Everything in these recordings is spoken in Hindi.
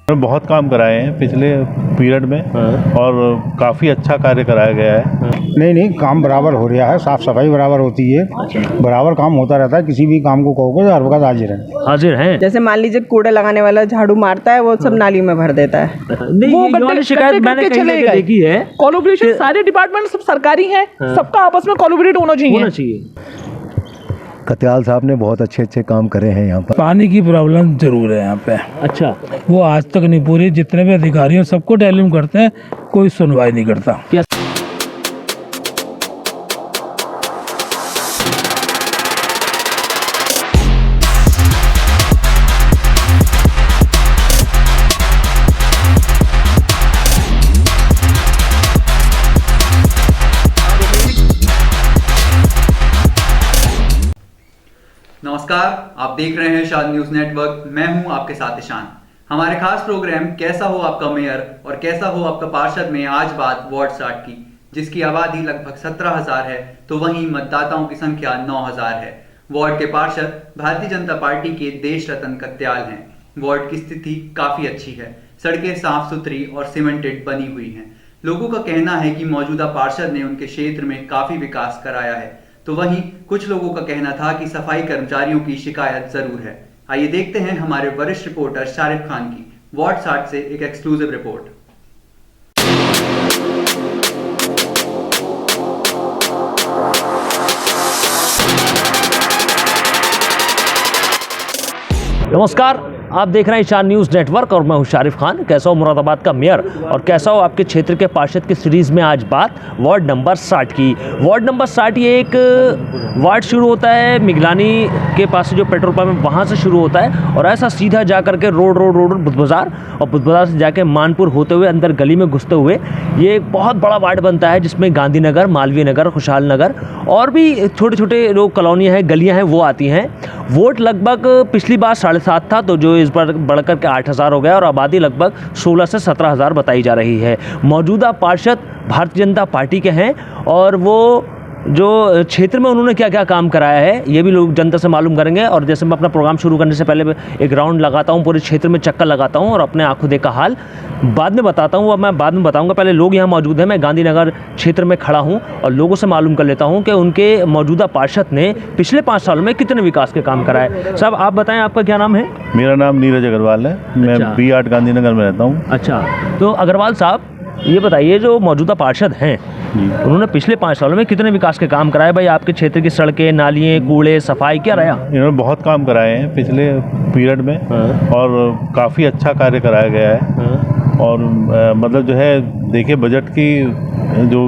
बहुत काम कराए हैं पिछले पीरियड में और काफ़ी अच्छा कार्य कराया गया है। नहीं काम बराबर हो रहा है, साफ सफाई बराबर होती है। बराबर काम होता रहता है, किसी भी काम को कहोगे हर वक्त हाजिर है। जैसे मान लीजिए कूड़ा लगाने वाला झाड़ू मारता है, वो सब नाली में भर देता है। वो वाली शिकायत मैंने कहीं देखी है। कोलैबोरेशन सारे डिपार्टमेंट सब सरकारी हैं, सबका आपस में कोलैबोरेट होना चाहिए। कत्याल साहब ने बहुत अच्छे काम करे हैं यहाँ पर। पानी की प्रॉब्लम जरूर है यहाँ पे। अच्छा, वो आज तक नहीं पूरी, जितने भी अधिकारी हैं सबको टैलीम करते हैं, कोई सुनवाई नहीं करता। नमस्कार, आप देख रहे हैं शाद न्यूज नेटवर्क। मैं हूं आपके साथ ईशान। हमारे खास प्रोग्राम कैसा हो आपका मेयर और कैसा हो आपका पार्षद में आज बात वार्ड 60 की, जिसकी आबादी लगभग 17,000 है, तो वहीं मतदाताओं की संख्या 9,000 है। वार्ड के पार्षद भारतीय जनता पार्टी के देश रतन कत्याल हैं। वार्ड की स्थिति काफी अच्छी है, सड़कें साफ सुथरी और सीमेंटेड बनी हुई हैं। लोगों का कहना है कि मौजूदा पार्षद ने उनके क्षेत्र में काफी विकास कराया है, तो वहीं कुछ लोगों का कहना था कि सफाई कर्मचारियों की शिकायत जरूर है। आइए देखते हैं हमारे वरिष्ठ रिपोर्टर शारिफ खान की वार्ड 60 से एक एक्सक्लूसिव रिपोर्ट। नमस्कार, आप देख रहे हैं शाद न्यूज़ नेटवर्क और मैं हूं शारिफ खान। कैसा हो मुरादाबाद का मेयर और कैसा हो आपके क्षेत्र के पार्षद की सीरीज़ में आज बात वार्ड नंबर 60 की। वार्ड नंबर 60 ये एक वार्ड शुरू होता है मिगलानी के पास से जो पेट्रोल पंप है वहाँ से शुरू होता है और ऐसा सीधा जा करके रोड बुद्ध बाज़ार और बुद्ध बाज़ार से जाके मानपुर होते हुए अंदर गली में घुसते हुए ये एक बहुत बड़ा वार्ड बनता है, जिसमें गांधीनगर, मालवीय नगर, खुशहाल नगर और भी छोटे छोटे जो कॉलोनियाँ हैं, गलियाँ हैं, वो आती हैं। वोट लगभग पिछली बार 7.5 था, तो जो इस बार बढ़कर के 8,000 हो गया और आबादी लगभग 16 से 17,000 बताई जा रही है। मौजूदा पार्षद भारतीय जनता पार्टी के हैं और वो जो क्षेत्र में उन्होंने क्या क्या काम कराया है ये भी लोग जनता से मालूम करेंगे। और जैसे मैं अपना प्रोग्राम शुरू करने से पहले एक राउंड लगाता हूँ, पूरे क्षेत्र में चक्कर लगाता हूँ और अपने आंखों देखा हाल बाद में बताता हूँ। अब मैं बाद में बताऊँगा, पहले लोग यहाँ मौजूद हैं। मैं गांधीनगर क्षेत्र में खड़ा हूँ और लोगों से मालूम कर लेता हूँ कि उनके मौजूदा पार्षद ने पिछले 5 सालों में कितने विकास के काम कराए। साहब आप बताएं, आपका क्या नाम है? मेरा नाम नीरज अग्रवाल है। मैं B8 गांधीनगर में रहता हूँ। अच्छा, तो अग्रवाल साहब ये बताइए, जो मौजूदा पार्षद हैं उन्होंने पिछले 5 सालों में कितने विकास के काम कराए? भाई आपके क्षेत्र की सड़कें, नालियाँ, कूड़े, सफाई क्या रहा? इन्होंने बहुत काम कराए हैं पिछले पीरियड में और काफ़ी अच्छा कार्य कराया गया है। और मतलब जो है देखिए, बजट की जो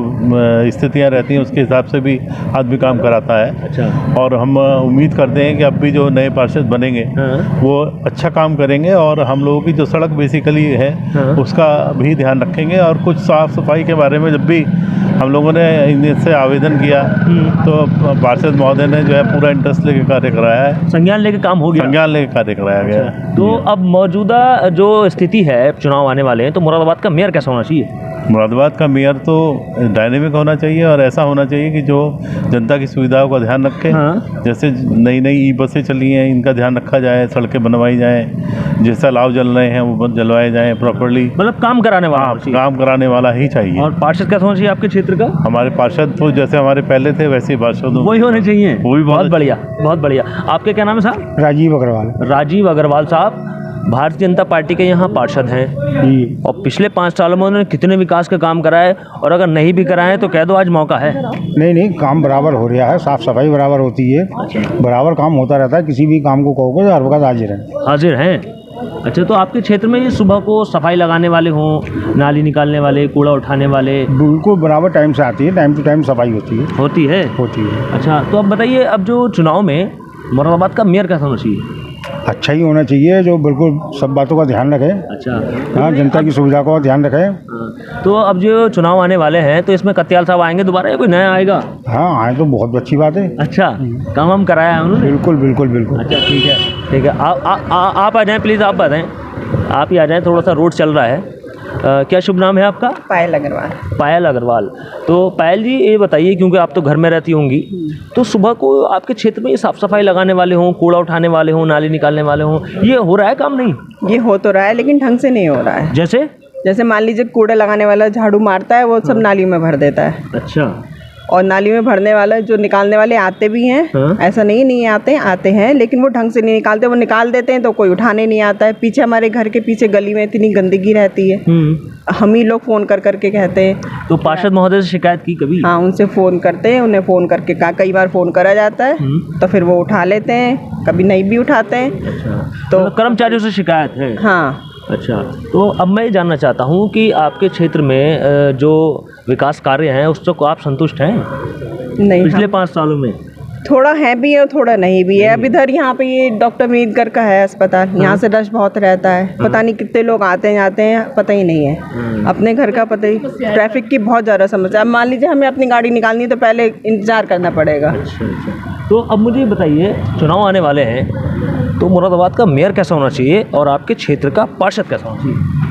स्थितियाँ रहती हैं उसके हिसाब से भी आदमी काम कराता है। अच्छा। और हम उम्मीद करते हैं कि अब भी जो नए पार्षद बनेंगे वो अच्छा काम करेंगे और हम लोगों की जो सड़क बेसिकली है उसका भी ध्यान रखेंगे। और कुछ साफ़ सफाई के बारे में जब भी हम लोगों ने इनसे आवेदन किया तो पार्षद महोदय ने जो है पूरा इंटरेस्ट लेके कार्य कराया है। संज्ञान लेके काम हो गया, संज्ञान लेके कार्य कराया गया। तो अब मौजूदा जो स्थिति है, चुनाव आने वाले हैं, तो मुरादाबाद का मेयर कैसा होना चाहिए? मुरादाबाद का मेयर तो डायनेमिक होना चाहिए और ऐसा होना चाहिए कि जो जनता की सुविधाओं का ध्यान रखे। जैसे नई ई बसें चली हैं, इनका ध्यान रखा जाए, सड़कें बनवाई जाएँ, जैसा लाभ जल रहे हैं वो जलवाए जाएँ प्रॉपर्ली। मतलब काम कराने वाला, काम कराने वाला ही चाहिए। और पार्षद कैसा होना चाहिए आपके क्षेत्र का? हमारे पार्षद तो जैसे हमारे पहले थे वैसे ही पार्षद वही होने चाहिए। वो भी बहुत बढ़िया, बहुत बढ़िया। आपके क्या नाम है साहब? राजीव अग्रवाल। राजीव अग्रवाल साहब भारतीय जनता पार्टी के यहाँ पार्षद हैं और पिछले 5 सालों में उन्होंने कितने विकास के काम कराए, और अगर नहीं भी कराए तो कह दो आज मौका है। नहीं काम बराबर हो रहा है, साफ सफाई बराबर होती है। बराबर काम होता रहता है, किसी भी काम को कहोगे हर वक्त हाजिर हैं। अच्छा, तो आपके क्षेत्र में ये सुबह को सफाई लगाने वाले हों, नाली निकालने वाले, कूड़ा उठाने वाले? बिल्कुल बराबर टाइम से आती है, टाइम टू टाइम सफाई होती है। अच्छा, तो अब बताइए, अब जो चुनाव में मुरादाबाद का मेयर कैसा होना चाहिए? अच्छा ही होना चाहिए, जो बिल्कुल सब बातों का ध्यान रखे। अच्छा, हाँ, जनता की सुविधा का ध्यान रखे। तो अब जो चुनाव आने वाले हैं तो इसमें कत्याल साहब आएंगे दोबारा या कोई नया आएगा? हाँ, आए तो बहुत अच्छी बात है। अच्छा, काम हम कराया है उन्होंने? बिल्कुल। अच्छा, ठीक है। आप आ जाएँ प्लीज़, आप बताएँ, आप ही आ जाएँ। थोड़ा सा रोड चल रहा है क्या शुभ नाम है आपका? पायल अग्रवाल। पायल अग्रवाल। तो पायल जी ये बताइए, क्योंकि आप तो घर में रहती होंगी, तो सुबह को आपके क्षेत्र में ये साफ़ सफाई लगाने वाले हों, कूड़ा उठाने वाले हों, नाली निकालने वाले हों, ये हो रहा है काम? नहीं, ये हो तो रहा है लेकिन ढंग से नहीं हो रहा है। जैसे मान लीजिए कूड़ा लगाने वाला झाड़ू मारता है, वो सब नाली में भर देता है। अच्छा। और नाली में भरने वाला जो निकालने वाले आते भी हैं, ऐसा नहीं आते हैं, लेकिन वो ढंग से नहीं निकालते। वो निकाल देते हैं तो कोई उठाने नहीं आता है। पीछे हमारे घर के पीछे गली में इतनी गंदगी रहती है, हम ही लोग फ़ोन कर करके कहते हैं। तो पार्षद महोदय से शिकायत की कभी? हाँ, उनसे फ़ोन करते हैं, उन्हें फ़ोन करके कई बार फ़ोन करा जाता है, तो फिर वो उठा लेते हैं, कभी नहीं भी उठाते हैं। अच्छा। तो कर्मचारियों से शिकायत है? हाँ। अच्छा, तो अब मैं ये जानना चाहता हूँ कि आपके क्षेत्र में जो विकास कार्य हैं उससे को आप संतुष्ट हैं? नहीं, पिछले 5 सालों में थोड़ा है भी है और थोड़ा नहीं भी है। अब इधर यहाँ पे ये डॉक्टर मीरगर का है अस्पताल, यहाँ से रश बहुत रहता है। पता नहीं कितने लोग आते हैं जाते हैं, पता ही नहीं है। अपने घर का पता ही, ट्रैफिक की बहुत ज़्यादा समस्या। अब मान लीजिए हमें अपनी गाड़ी निकालनी है तो पहले इंतज़ार करना पड़ेगा। अच्छा। तो अब मुझे बताइए, चुनाव आने वाले हैं, तो मुरादाबाद का मेयर कैसा होना चाहिए और आपके क्षेत्र का पार्षद कैसा होना चाहिए?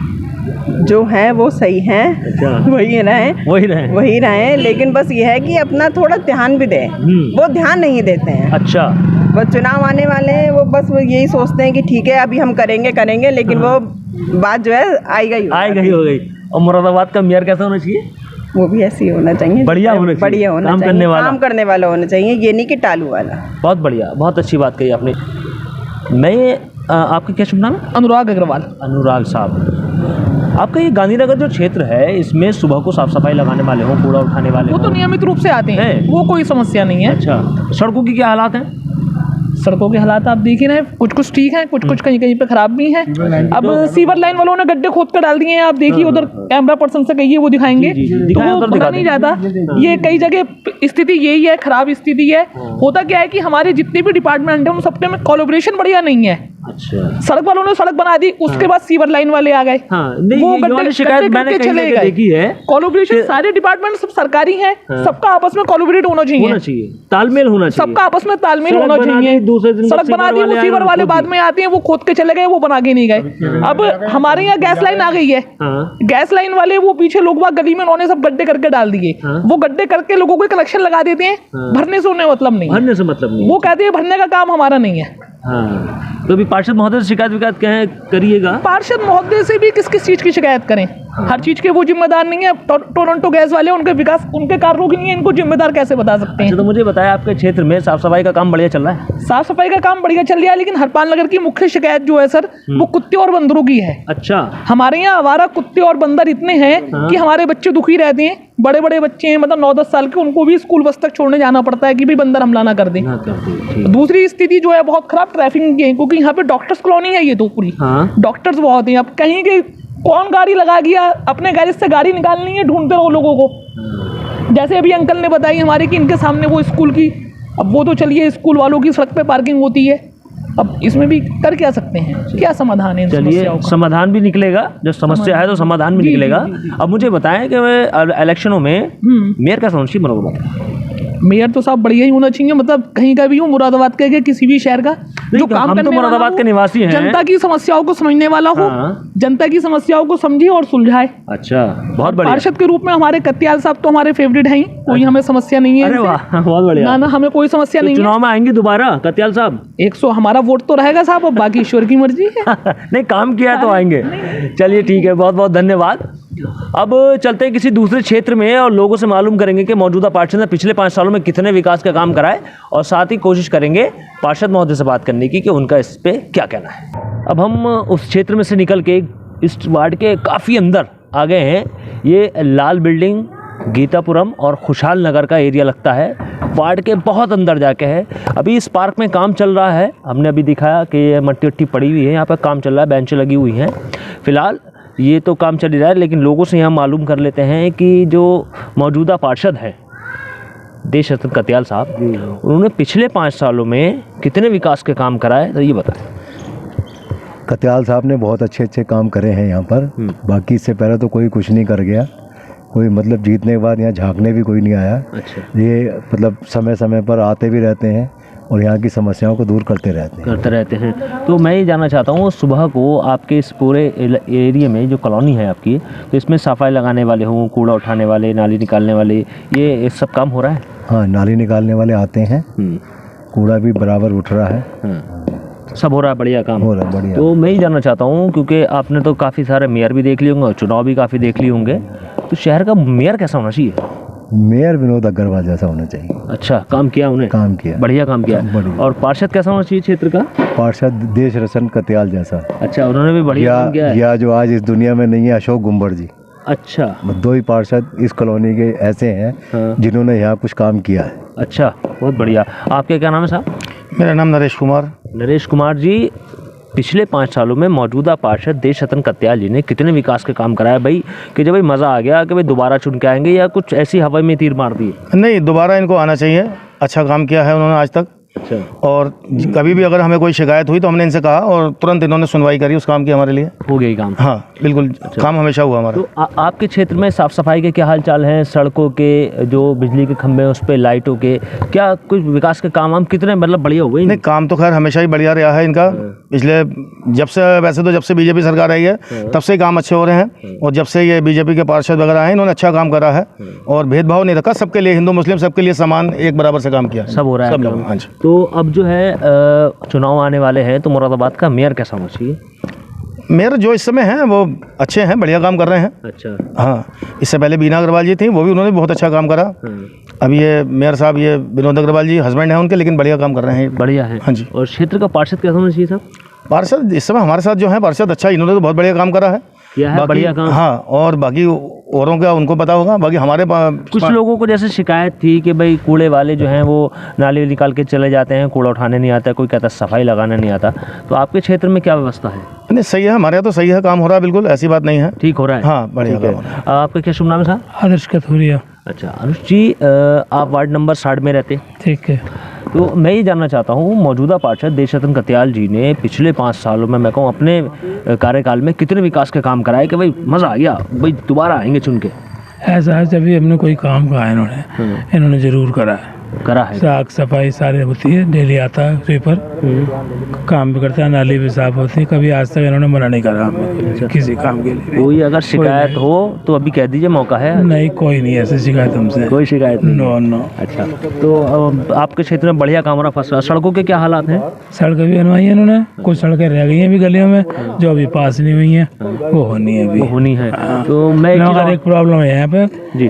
जो हैं वो सही हैं। अच्छा। वही रहें, लेकिन बस ये है कि अपना थोड़ा ध्यान भी दें। वो ध्यान नहीं देते हैं। अच्छा। बस चुनाव आने वाले हैं, वो बस वो यही सोचते हैं कि ठीक है अभी हम करेंगे, लेकिन वो बात जो है आएगा ही हो गई। और मुरादाबाद का मेयर कैसा होना चाहिए? वो भी ऐसे ही होना चाहिए, बढ़िया होना चाहिए, काम करने वाला होना चाहिए, ये नहीं कि टालू वाला। बहुत बढ़िया, बहुत अच्छी बात कही आपने। मैं आपका क्या शुभ नाम है? अनुराग अग्रवाल। अनुराग साहब, आपका ये गांधीनगर जो क्षेत्र है, इसमें सुबह को साफ सफाई लगाने वाले हों, कूड़ा उठाने वाले वो तो नियमित रूप से आते हैं, वो कोई समस्या नहीं है। अच्छा। सड़कों की क्या हालात हैं? सड़कों के हालात आप देख ही रहे हैं, कुछ ठीक हैं, कुछ कहीं पे खराब भी हैं। अब सीवर लाइन वालों ने गड्ढे खोद कर डाल दिए हैं, आप देखिए उधर कैमरा पर्सन से कहिए, वो दिखाएंगे। तो वो बना नहीं जाता। ये कई जगह स्थिति यही है, खराब स्थिति है। होता क्या है कि हमारे जितने भी डिपार्टमेंट हैं उन सबके में कोलैबोरेशन बढ़िया नहीं है। अच्छा। सड़क वालों ने सड़क बना दी, उसके बाद सीवर लाइन वाले आ गए, वो गड्ढे चले गए। कोलैबोरेशन सारे डिपार्टमेंट सब सरकारी हैं, सबका आपस में कोलैबोरेट होना चाहिए, तालमेल होना चाहिए, सबका आपस में तालमेल होना चाहिए। सड़क बना दी, वो सीवर वाले बाद में आते हैं, वो खोद के चले गए, वो बना के नहीं गए। अब हमारे यहाँ गैस लाइन आ गई है, गैस लाइन वाले वो पीछे लोग बाग गली में उन्होंने सब गड्ढे करके डाल दिए। वो गड्ढे करके लोगों को कनेक्शन लगा देते हैं, भरने से उन्हें मतलब नहीं, वो कहते हैं भरने का काम हमारा नहीं है। हाँ। तो अभी पार्षद महोदय से शिकायत करिएगा। पार्षद महोदय से भी किस चीज की शिकायत करें? हर चीज के वो जिम्मेदार नहीं है। टोरंटो गैस वाले, उनके विकास उनके कार्यों की नहीं है, इनको जिम्मेदार कैसे बता सकते हैं? अच्छा, तो मुझे बताया आपके क्षेत्र में साफ सफाई का काम बढ़िया चल रहा है? साफ सफाई का काम बढ़िया चल रहा है, लेकिन हरपाल नगर की मुख्य शिकायत जो है सर, वो कुत्ते और बंदरों की है। अच्छा। हमारे यहाँ आवारा कुत्ते और बंदर इतने हैं कि हमारे बच्चे दुखी रहते हैं। बड़े बड़े बच्चे हैं, मतलब 9-10 साल के, उनको भी स्कूल बस तक छोड़ने जाना पड़ता है कि भाई बंदर हमला ना कर दें। दूसरी स्थिति जो है बहुत खराब ट्रैफिक की है, क्योंकि यहाँ पे डॉक्टर्स कॉलोनी है ये तो पूरी। डॉक्टर्स बहुत हैं। अब कहीं के कौन गाड़ी लगा गया, अपने गैरेज से गाड़ी निकालनी है, ढूंढते रहो लोगों को। जैसे अभी अंकल ने बताई हमारे कि इनके सामने वो स्कूल की, अब वो तो चलिए स्कूल वालों की सड़क पे पार्किंग होती है, अब इसमें भी कर क्या सकते हैं? क्या समाधान है? चलिए, समाधान भी निकलेगा, जब समस्या है तो समाधान भी निकलेगा। अब मुझे बताएं कि इलेक्शनों में मेयर का सोची मुरादाबाद? मेयर तो साहब बढ़िया ही होना चाहिए, मतलब कहीं का भी हो, मुरादाबाद के किसी भी शहर का जो काम करने वाला हो, मुरादाबाद के निवासी हैं, जनता की समस्याओं को समझने वाला हो, जनता की समस्याओं को समझे और सुलझाए। अच्छा, बहुत बढ़िया। पार्षद के रूप में हमारे कत्याल साहब तो हमारे फेवरेट हैं, कोई हमें समस्या नहीं है। अरे वाह, बहुत बढ़िया। ना हमें कोई समस्या नहीं है। चुनाव में आएंगे दोबारा कत्याल साहब? 100 हमारा वोट तो रहेगा साहब, अब बाकी ईश्वर की मर्जी है। नहीं, काम किया तो आएंगे। चलिए ठीक है, बहुत बहुत धन्यवाद। अब चलते हैं किसी दूसरे क्षेत्र में और लोगों से मालूम करेंगे कि मौजूदा पार्षद ने पिछले 5 सालों में कितने विकास का काम कराए, और साथ ही कोशिश करेंगे पार्षद महोदय से बात करने की कि उनका इस पे क्या कहना है। अब हम उस क्षेत्र में से निकल के इस वार्ड के काफ़ी अंदर आ गए हैं। ये लाल बिल्डिंग, गीतापुरम और खुशहाल नगर का एरिया लगता है, वार्ड के बहुत अंदर जाके है। अभी इस पार्क में काम चल रहा है, हमने अभी दिखाया कि ये मट्टी वट्टी पड़ी हुई है, यहाँ पर काम चल रहा है, बेंचें लगी हुई हैं। फिलहाल ये तो काम चल ही रहा है, लेकिन लोगों से यहाँ मालूम कर लेते हैं कि जो मौजूदा पार्षद हैं देश रत्न कत्याल साहब, उन्होंने पिछले 5 सालों में कितने विकास के काम कराए, तो ये बताएं। कत्याल साहब ने बहुत अच्छे काम करे हैं यहाँ पर। बाकी इससे पहले तो कोई कुछ नहीं कर गया, कोई मतलब जीतने के बाद यहाँ झांकने भी कोई नहीं आया। अच्छा। ये मतलब समय समय पर आते भी रहते हैं, और यहाँ की समस्याओं को दूर करते रहते हैं। तो मैं ये जानना चाहता हूँ, सुबह को आपके इस पूरे एरिया में जो कॉलोनी है आपकी, तो इसमें सफाई लगाने वाले हों, कूड़ा उठाने वाले, नाली निकालने वाले, ये सब काम हो रहा है? हाँ, नाली निकालने वाले आते हैं, कूड़ा भी बराबर उठ रहा है, सब हो रहा है, बढ़िया काम हो रहा है, बढ़िया। तो मैं ही जानना चाहता हूँ, क्योंकि आपने तो काफ़ी सारे मेयर भी देख लिए होंगे और चुनाव भी काफ़ी देख लिए होंगे, तो शहर का मेयर कैसा होना चाहिए? मेयर विनोद अग्रवाल जैसा होना चाहिए। अच्छा, काम किया उन्हें? काम किया, बढ़िया काम किया। बढ़िया। और पार्षद कैसा होना चाहिए क्षेत्र का? पार्षद देश रतन कत्याल जैसा। अच्छा, उन्होंने भी बढ़िया काम किया है। या जो आज इस दुनिया में नहीं है, अशोक गुम्बड़ जी। अच्छा, 2 ही पार्षद इस कॉलोनी के ऐसे हैं जिन्होंने यहाँ कुछ काम किया है। अच्छा, बहुत बढ़िया। आपके क्या नाम है साहब? मेरा नाम नरेश कुमार। नरेश कुमार जी, पिछले 5 सालों में मौजूदा पार्षद देश रतन कत्याल जी ने कितने विकास के काम कराया भाई, कि जब भाई मज़ा आ गया कि भाई दोबारा चुन के आएंगे, या कुछ ऐसी हवा में तीर मार दिए? नहीं, दोबारा इनको आना चाहिए। अच्छा काम किया है उन्होंने आज तक। अच्छा, और कभी भी अगर हमें कोई शिकायत हुई तो हमने इनसे कहा और तुरंत इन्होंने सुनवाई करी उस काम की हमारे लिए। हो गया काम? हाँ बिल्कुल, काम हमेशा हुआ हमारा। तो आपके क्षेत्र में साफ़ सफाई के क्या हाल चाल हैं? सड़कों के, जो बिजली के खंभे हैं उस पर, लाइटों के, क्या कुछ विकास के काम कितने मतलब बढ़िया हुए? नहीं, काम तो खैर हमेशा ही बढ़िया रहा है इनका। पिछले जब से बीजेपी सरकार आई है तब से काम अच्छे हो रहे हैं, और जब से ये बीजेपी के पार्षद वगैरह हैं इन्होंने अच्छा काम करा है और भेदभाव नहीं रखा, सबके लिए, हिंदू मुस्लिम सबके लिए समान एक बराबर से काम किया। सब हो रहा है काम। हाँ जी। तो अब जो है चुनाव आने वाले हैं, तो मुरादाबाद का मेयर कैसा होना चाहिए? मेयर जो इस समय हैं वो अच्छे हैं, बढ़िया काम कर रहे हैं। अच्छा, हाँ, इससे पहले बीना अग्रवाल जी थी, वो भी उन्होंने बहुत अच्छा काम करा। अभी ये मेयर साहब, ये विनोद अग्रवाल जी हस्बैंड हैं उनके, लेकिन बढ़िया काम कर रहे हैं। बढ़िया है। हाँ जी। और क्षेत्र का पार्षद कैसा होना चाहिए साहब? पार्षद इस समय हमारे साथ जो है पार्षद अच्छा, इन्होंने तो बहुत बढ़िया काम करा है। बढ़िया काम। हाँ, और बाकी औरों का उनको पता होगा। बाकी हमारे कुछ लोगों को जैसे शिकायत थी कि भाई कूड़े वाले जो हैं वो नाली निकाल के चले जाते हैं, कूड़ा उठाने नहीं आता, कोई कहता सफाई लगाना नहीं आता, तो आपके क्षेत्र में क्या व्यवस्था है? नहीं, सही है, हमारे यहाँ तो सही है, काम हो रहा है, बिल्कुल ऐसी बात नहीं है, ठीक हो रहा है। हाँ, बढ़िया काम हो रहा है। आपका क्या शुभ नाम है साहब? आदर्श कथूरिया। अच्छा, अनुज जी, आप वार्ड नंबर 60 में रहते? ठीक है। तो मैं ये जानना चाहता हूँ, मौजूदा पार्षद देश रतन कत्याल जी ने पिछले 5 सालों में, मैं कहूँ अपने कार्यकाल में, कितने विकास के काम कराए कि भाई मज़ा आ गया, भाई दोबारा आएंगे चुन के? ऐसा है, जब भी हमने कोई काम कहा इन्होंने ज़रूर करा है। साफ सफाई सारी होती है, डेली आता है स्वीपर, काम भी करता है, नाली भी साफ होती है, कभी आज तक इन्होंने मना नहीं करा हमें किसी काम के लिए। कोई अगर शिकायत हो तो अभी कह दीजिए, मौका है। नहीं, कोई नहीं ऐसी शिकायत हमसे, कोई शिकायत नहीं? नो। अच्छा, तो आपके क्षेत्र में बढ़िया काम हो रहा है। सड़कों के क्या हालात हैं? सड़कें भी बनवाई है इन्होंने, कुछ सड़कें रह गई हैं अभी गलियों में, जो अभी पास नहीं हुई हैं, वो होनी है अभी। होनी है। तो मैं एक प्रॉब्लम है यहाँ पे जी,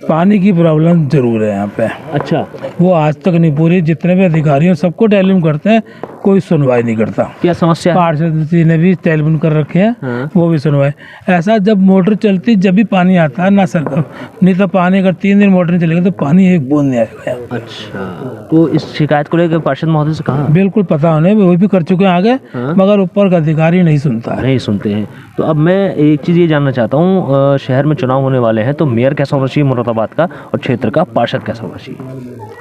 पानी की प्रॉब्लम जरूर है यहाँ पे। अच्छा, वो आज तक नहीं पूरी, जितने भी अधिकारी हैं सबको टेलीफोन करते हैं, कोई सुनवाई नहीं करता। क्या समस्या? पार्षद जी ने भी टेलीफोन कर रखे हैं, वो भी सुनवाई। ऐसा जब मोटर चलती, जब भी पानी आता है ना सर, नहीं तो पानी अगर 3 दिन मोटर नहीं चलेगी तो पानी एक बूंद नहीं आएगा। अच्छा, तो इस शिकायत को लेकर पार्षद महोदय से कहा? बिल्कुल पता उन्हें, वो भी कर चुके हैं आगे, मगर ऊपर का अधिकारी नहीं सुनता है। नहीं सुनते हैं। तो अब मैं एक चीज़ ये जानना चाहता हूँ, शहर में चुनाव होने वाले हैं, तो मेयर कैसा होना चाहिए मुरादाबाद का, और क्षेत्र का पार्षद कैसा होना चाहिए?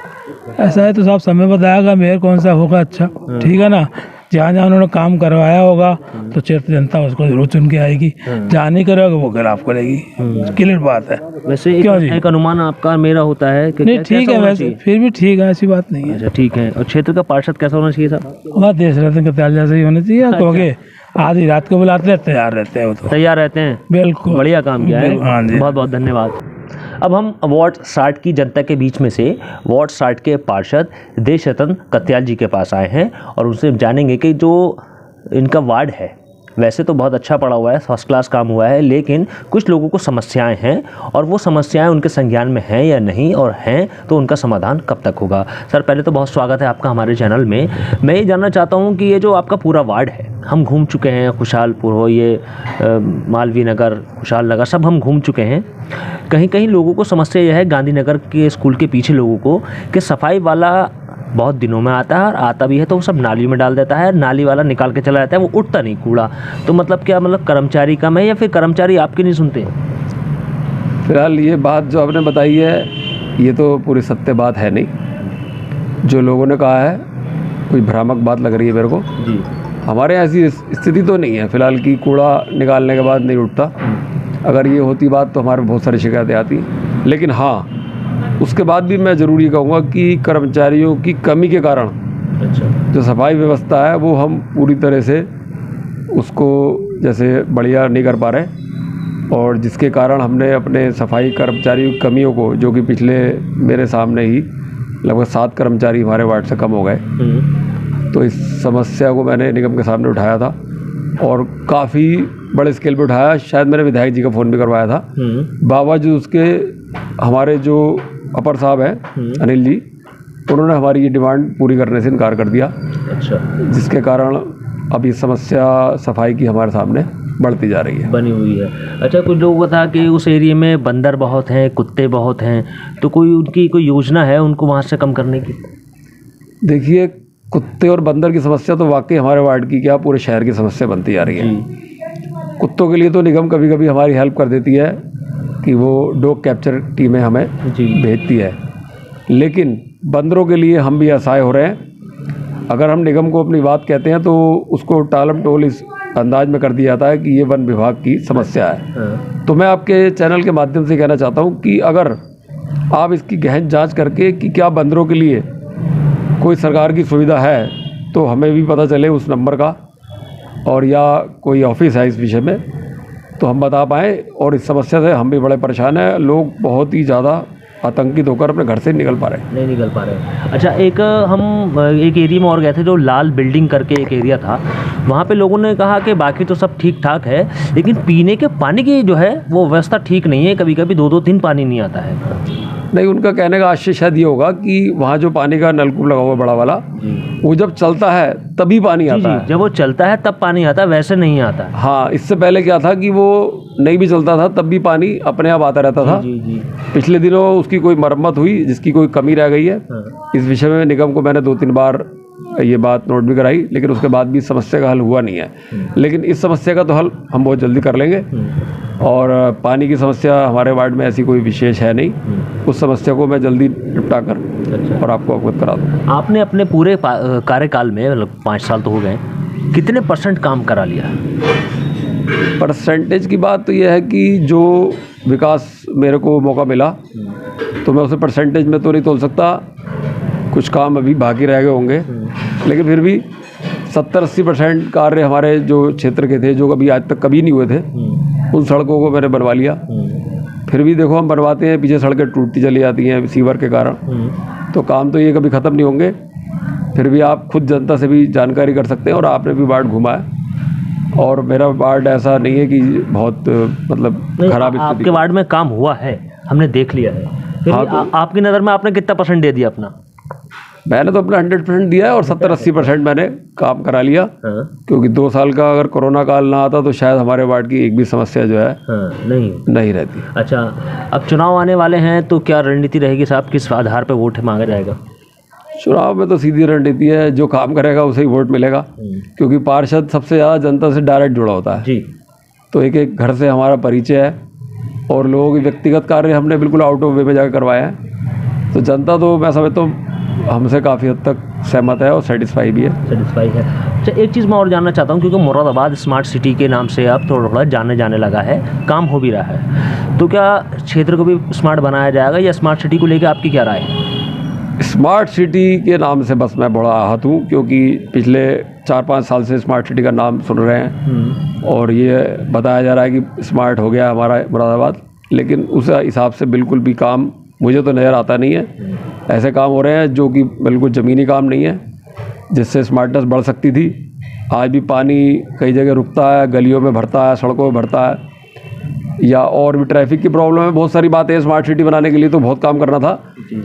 ऐसा है तो साहब समय बताएगा मेयर कौन सा होगा अच्छा, ठीक है ना। जहाँ जहाँ उन्होंने काम करवाया होगा तो क्षेत्र जनता उसको जरूर चुन के आएगी, जहाँ नहीं करेगा वो खिलाफ करेगी, क्लियर बात है। वैसे एक अनुमान आपका मेरा होता है कि नहीं, ठीक है, वैसे फिर भी ठीक है, ऐसी बात नहीं है। अच्छा, ठीक है। और क्षेत्र का पार्षद कैसा होना चाहिए साहब? वह देश रतन कत्याल जैसे ही होना चाहिए, क्योंकि आधी रात को बुलाते हैं, तैयार रहते हैं, वो तो तैयार रहते हैं। बिल्कुल बढ़िया काम किया है, हाँ जी, बहुत बहुत धन्यवाद। अब हम वार्ड 60 की जनता के बीच में से वार्ड 60 के पार्षद देश रतन कत्याल जी के पास आए हैं और उनसे जानेंगे कि जो इनका वार्ड है, वैसे तो बहुत अच्छा पड़ा हुआ है, फर्स्ट क्लास काम हुआ है, लेकिन कुछ लोगों को समस्याएं हैं और वो समस्याएं उनके संज्ञान में हैं या नहीं, और हैं तो उनका समाधान कब तक होगा। सर, पहले तो बहुत स्वागत है आपका हमारे चैनल में। मैं ये जानना चाहता हूँ कि ये जो आपका पूरा वार्ड है, हम घूम चुके हैं, खुशहालपुर हो, ये मालवीय नगर, खुशहाल नगर, सब हम घूम चुके हैं। कहीं कहीं लोगों को समस्या यह है, गांधीनगर के स्कूल के पीछे लोगों को, कि सफाई वाला बहुत दिनों में आता है, और आता भी है तो वो सब नाली में डाल देता है, नाली वाला निकाल के चला जाता है, वो उठता नहीं कूड़ा। तो मतलब क्या, मतलब कर्मचारी कम है या फिर कर्मचारी आपकी नहीं सुनते? फिलहाल ये बात जो आपने बताई है ये तो पूरी सत्य बात है नहीं, जो लोगों ने कहा है कोई भ्रामक बात लग रही है मेरे को जी। हमारे यहाँ ऐसी स्थिति तो नहीं है फिलहाल कि कूड़ा निकालने के बाद नहीं उठता। अगर ये होती बात तो हमारे बहुत सारी शिकायतें आती, लेकिन हाँ उसके बाद भी मैं ज़रूर ये कहूँगा कि कर्मचारियों की कमी के कारण अच्छा। जो सफाई व्यवस्था है वो हम पूरी तरह से उसको जैसे बढ़िया नहीं कर पा रहे, और जिसके कारण हमने अपने सफाई कर्मचारी की कमियों को, जो कि पिछले मेरे सामने ही लगभग 7 कर्मचारी हमारे वार्ड से कम हो गए, तो इस समस्या को मैंने निगम के सामने उठाया था और काफ़ी बड़े स्केल पे उठाया। शायद मैंने विधायक जी का फ़ोन भी करवाया था। बावजूद उसके हमारे जो अपर साहब हैं अनिल जी, उन्होंने हमारी ये डिमांड पूरी करने से इनकार कर दिया। अच्छा। जिसके कारण अब ये समस्या सफाई की हमारे सामने बढ़ती जा रही है, बनी हुई है। अच्छा, कुछ लोगों को था कि उस एरिया में बंदर बहुत हैं, कुत्ते बहुत हैं, तो कोई उनकी कोई योजना है उनको वहाँ से कम करने की? देखिए, कुत्ते और बंदर की समस्या तो वाकई हमारे वार्ड की क्या पूरे शहर की समस्या बनती जा रही है। कुत्तों के लिए तो निगम कभी कभी हमारी हेल्प कर देती है कि वो डॉग कैप्चर टीमें हमें भेजती है, लेकिन बंदरों के लिए हम भी असहाय हो रहे हैं। अगर हम निगम को अपनी बात कहते हैं तो उसको टालम टोल इस अंदाज में कर दिया जाता है कि ये वन विभाग की समस्या है। तो मैं आपके चैनल के माध्यम से कहना चाहता हूँ कि अगर आप इसकी गहन जांच करके कि क्या बंदरों के लिए कोई सरकार की सुविधा है तो हमें भी पता चले उस नंबर का, और या कोई ऑफिस है इस विषय में तो हम बता पाएँ। और इस समस्या से हम भी बड़े परेशान हैं। लोग बहुत ही ज़्यादा आतंकित होकर अपने घर से निकल पा रहे, नहीं निकल पा रहे। अच्छा, हम एक एरिया में और गए थे जो लाल बिल्डिंग करके एक एरिया था, वहाँ पे लोगों ने कहा कि बाकी तो सब ठीक ठाक है, लेकिन पीने के पानी की जो है वो व्यवस्था ठीक नहीं है, कभी कभी 2-2 दिन पानी नहीं आता है। नहीं, उनका कहने का आशय शायद ये होगा कि वहाँ जो पानी का नलकूप लगा हुआ बड़ा वाला, वो जब चलता है तभी पानी आता है। जब वो चलता है तब पानी आता है, वैसे नहीं आता है। हाँ, इससे पहले क्या था कि वो नहीं भी चलता था तब भी पानी अपने आप आता रहता था। पिछले दिनों उसकी कोई मरम्मत हुई जिसकी कोई कमी रह गई है। इस विषय में निगम को मैंने 2-3 बार ये बात नोट भी कराई, लेकिन उसके बाद भी समस्या का हल हुआ नहीं है। लेकिन इस समस्या का तो हल हम बहुत जल्दी कर लेंगे, और पानी की समस्या हमारे वार्ड में ऐसी कोई विशेष है नहीं। उस समस्या को मैं जल्दी निपटा कर और आपको अवगत करा दूँ। आपने अपने पूरे कार्यकाल में, मतलब 5 साल तो हो गए, कितने % काम करा लिया? परसेंटेज की बात तो यह है कि जो विकास मेरे को मौका मिला तो मैं उसे परसेंटेज में तो नहीं तोल सकता, कुछ काम अभी बाकी रह गए होंगे, लेकिन फिर भी 70-80% कार्य हमारे जो क्षेत्र के थे, जो कभी आज तक कभी नहीं हुए थे, उन सड़कों को मैंने बनवा लिया। फिर भी देखो, हम बनवाते हैं, पीछे सड़कें टूटती चली जाती हैं सीवर के कारण, तो काम तो ये कभी ख़त्म नहीं होंगे। फिर भी आप खुद जनता से भी जानकारी कर सकते हैं, और आपने भी वार्ड घूमा है, और मेरा वार्ड ऐसा नहीं है कि बहुत मतलब खराब। आपके वार्ड में काम हुआ है, हमने देख लिया है। हाँ, तो आपकी नज़र में आपने कितना % दे दिया अपना? मैंने तो अपना 100% दिया है, और 70-80% मैंने काम करा लिया। क्योंकि 2 साल का अगर कोरोना काल ना आता तो शायद हमारे वार्ड की एक भी समस्या जो है नहीं रहती। अच्छा, अब चुनाव आने वाले हैं तो क्या रणनीति रहेगी साहब, किस आधार पर वोट मांगा जाएगा? चुनाव में तो सीधी रणनीति है, जो काम करेगा उसे ही वोट मिलेगा, क्योंकि पार्षद सबसे ज़्यादा जनता से डायरेक्ट जुड़ा होता है जी। तो एक घर से हमारा परिचय है, और लोगों के व्यक्तिगत कार्य हमने बिल्कुल आउट ऑफ वे में जाकर करवाया है। तो जनता तो मैं समझता हूँ हमसे काफ़ी हद तक सहमत है और सेटिस्फाई भी है। अच्छा, एक चीज़ मैं और जानना चाहता हूँ, क्योंकि मुरादाबाद स्मार्ट सिटी के नाम से अब थोड़ा जाने जाने लगा है, काम हो भी रहा है, तो क्या क्षेत्र को भी स्मार्ट बनाया जाएगा, या स्मार्ट सिटी को लेकर आपकी क्या राय है? स्मार्ट सिटी के नाम से बस मैं बड़ा आहत हूँ, क्योंकि पिछले 4-5 साल से स्मार्ट सिटी का नाम सुन रहे हैं, और ये बताया जा रहा है कि स्मार्ट हो गया हमारा मुरादाबाद, लेकिन उस हिसाब से बिल्कुल भी काम मुझे तो नज़र आता नहीं है। ऐसे काम हो रहे हैं जो कि बिल्कुल ज़मीनी काम नहीं है, जिससे स्मार्टनेस बढ़ सकती थी। आज भी पानी कई जगह रुकता है, गलियों में भरता है, सड़कों में भरता है, या और भी ट्रैफिक की प्रॉब्लम है। बहुत सारी बातें स्मार्ट सिटी बनाने के लिए तो बहुत काम करना था,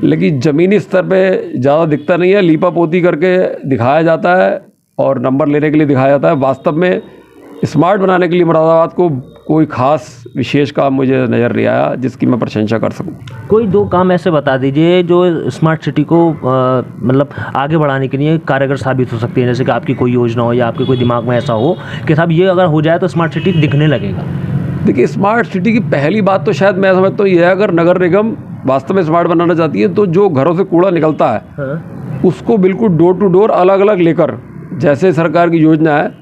लेकिन ज़मीनी स्तर पे ज़्यादा दिखता नहीं है। लीपा पोती करके दिखाया जाता है और नंबर लेने के लिए दिखाया जाता है। वास्तव में स्मार्ट बनाने के लिए मुरादाबाद को कोई खास विशेष काम मुझे नज़र नहीं आया जिसकी मैं प्रशंसा कर सकूं। कोई 2 काम ऐसे बता दीजिए जो स्मार्ट सिटी को मतलब आगे बढ़ाने के लिए कारगर साबित हो सकती है, जैसे कि आपकी कोई योजना हो या आपके कोई दिमाग में ऐसा हो कि साहब ये अगर हो जाए तो स्मार्ट सिटी दिखने लगेगा। देखिए, स्मार्ट सिटी की पहली बात तो शायद मैं समझता हूँ ये है, अगर नगर निगम वास्तव में स्मार्ट बनाना चाहती है तो जो घरों से कूड़ा निकलता है उसको बिल्कुल डोर टू डोर अलग अलग लेकर, जैसे सरकार की योजना है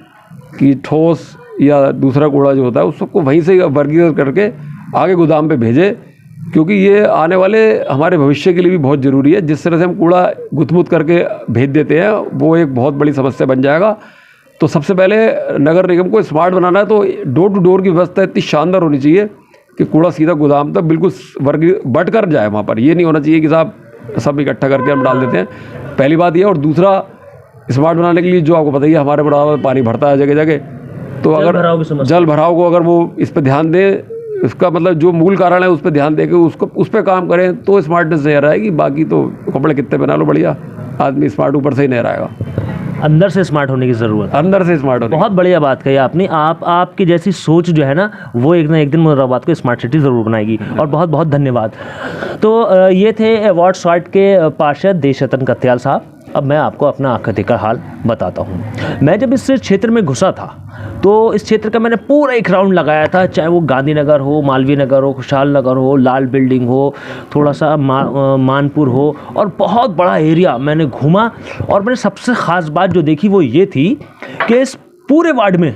कि ठोस या दूसरा कूड़ा जो होता है उसको वहीं से वर्गीकृत करके आगे गोदाम पे भेजे, क्योंकि ये आने वाले हमारे भविष्य के लिए भी बहुत ज़रूरी है। जिस तरह से हम कूड़ा गुथमुथ करके भेज देते हैं वो एक बहुत बड़ी समस्या बन जाएगा। तो सबसे पहले नगर निगम को स्मार्ट बनाना है, तो डोर टू डोर की व्यवस्था इतनी शानदार होनी चाहिए कि कूड़ा सीधा गोदाम तक बिल्कुल बट कर जाए वहाँ पर। ये नहीं होना चाहिए कि साहब सब इकट्ठा करके हम डाल देते हैं, पहली बात ये। और दूसरा, स्मार्ट बनाने के लिए जो आपको पता ही है हमारे बड़ा पानी भरता है जगह जगह, तो अगर जल भराव को अगर वो इस पर ध्यान दें, इसका मतलब जो मूल कारण है उस पर ध्यान देकर उसको उस पर काम करें तो स्मार्टनेस नहीं रहेगी। बाकी तो कपड़े कितने बना लो बढ़िया, आदमी स्मार्ट ऊपर से ही नहीं रहेगा। अंदर से स्मार्ट होने की ज़रूरत है, अंदर से स्मार्ट होने। बहुत बढ़िया बात कही आपने। आपकी जैसी सोच जो है ना वो एक ना एक दिन मुरादाबाद को स्मार्ट सिटी ज़रूर बनाएगी। और बहुत बहुत धन्यवाद। तो ये थे वार्ड 60 के पार्षद देशरतन कत्याल साहब। अब मैं आपको अपना आखिरी का हाल बताता हूँ। मैं जब इस क्षेत्र में घुसा था तो इस क्षेत्र का मैंने पूरा एक राउंड लगाया था, चाहे वो गांधीनगर हो, मालवीय नगर हो, खुशहाल नगर हो, लाल बिल्डिंग हो, थोड़ा सा मानपुर हो, और बहुत बड़ा एरिया मैंने घूमा। और मैंने सबसे ख़ास बात जो देखी वो ये थी कि इस पूरे वार्ड में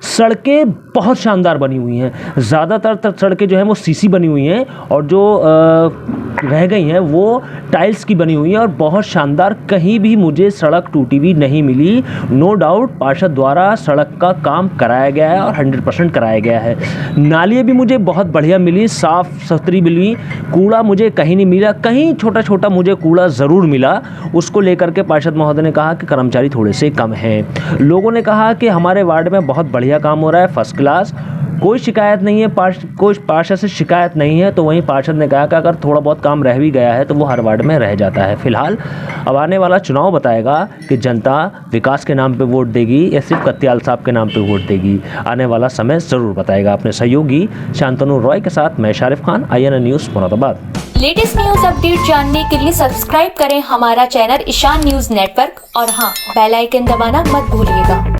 सड़कें बहुत शानदार बनी हुई हैं। ज़्यादातर सड़कें जो हैं वो सीसी बनी हुई हैं और जो रह गई हैं वो टाइल्स की बनी हुई हैं और बहुत शानदार। कहीं भी मुझे सड़क टूटी हुई नहीं मिली। नो डाउट पार्षद द्वारा सड़क का काम कराया गया है और 100% कराया गया है। नालियाँ भी मुझे बहुत बढ़िया मिली, साफ़ सुथरी मिली। कूड़ा मुझे कहीं नहीं मिला, कहीं छोटा छोटा मुझे कूड़ा ज़रूर मिला। उसको लेकर के पार्षद महोदय ने कहा कि कर्मचारी थोड़े से कम हैं। लोगों ने कहा कि हमारे वार्ड में बहुत बढ़िया काम हो रहा है, फर्स्ट क्लास, कोई शिकायत नहीं है, कोई पार्षद से शिकायत नहीं है। तो वहीं पार्षद ने कहा कि अगर थोड़ा बहुत काम रह भी गया है तो वो हर वार्ड में रह जाता है। फिलहाल अब आने वाला चुनाव बताएगा कि जनता विकास के नाम पे वोट देगी या सिर्फ कत्याल साहब के नाम पे वोट देगी। आने वाला समय ज़रूर बताएगा। अपने सहयोगी शांतनु रॉय के साथ मैं Sharif Khan, INN news Moradabad. Latest news update जानने के लिए सब्सक्राइब करें हमारा चैनल ईशान न्यूज नेटवर्क और हाँ, बेल आइकन दबाना मत भूलिएगा।